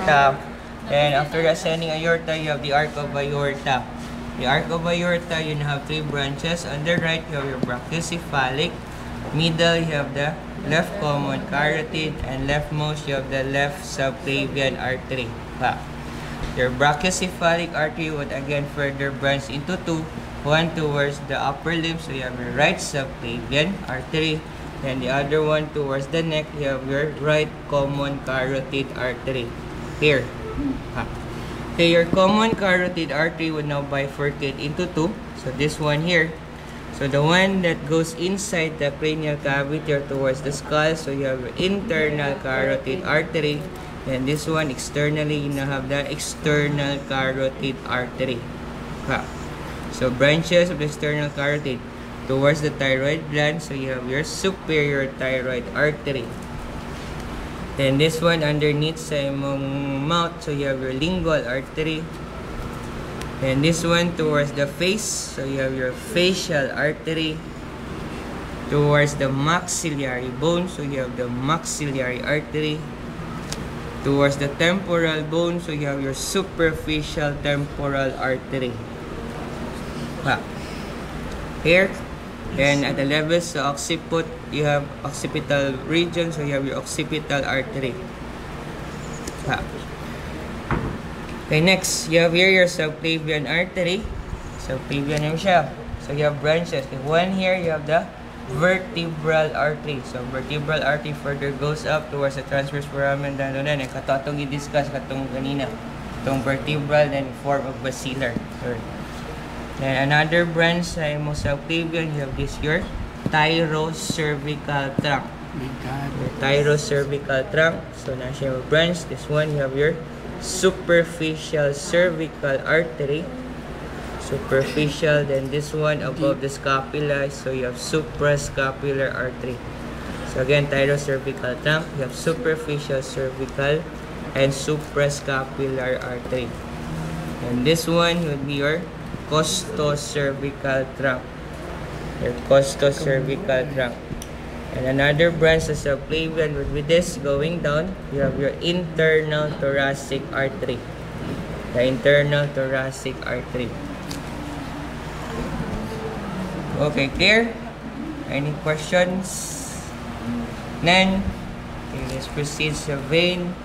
aorta. And after the ascending aorta, you have the arc of aorta. The arc of aorta, you have three branches. On the right, you have your brachiocephalic. Middle, you have the left common carotid. And leftmost, you have the left subclavian artery. Your brachiocephalic artery would again further branch into two. One towards the upper limb, so you have your right subclavian artery. And the other one towards the neck, you have your right common carotid artery. Here. Okay, your common carotid artery would now bifurcate into two. So this one here. So the one that goes inside the cranial cavity or towards the skull, so you have your internal carotid artery. And this one externally, you now have the external carotid artery. So branches of the external carotid towards the thyroid gland, so you have your superior thyroid artery. Then this one underneath sa imong mouth, so you have your lingual artery. And this one towards the face, so you have your facial artery. Towards the maxillary bone, so you have the maxillary artery. Towards the temporal bone, so you have your superficial temporal artery. Here, then at the levels sa occiput, you have occipital region, so you have your occipital artery. Okay, next, you have here your subclavian artery. Subclavian yung siya. So you have branches. Okay, one here, you have the vertebral artery. So vertebral artery further goes up towards the transverse foramen dandonan. Kato atong i-discuss katong kanina. Itong vertebral, then form of basilar. Sorry. Then another branch sa imong subclavian, you have this your thyrocervical trunk. Your thyrocervical trunk. So na siya yung branch. This one, you have your superficial cervical artery. Superficial. Then this one above the scapula. So you have suprascapular artery. So again, thyrocervical trunk. You have superficial cervical and suprascapular artery. And this one would be your costocervical trunk. Your costocervical trunk. And another branch of subclavian would be this going down. You have your internal thoracic artery. The internal thoracic artery. Okay, clear? Any questions? None? Okay, let's proceed sa vein.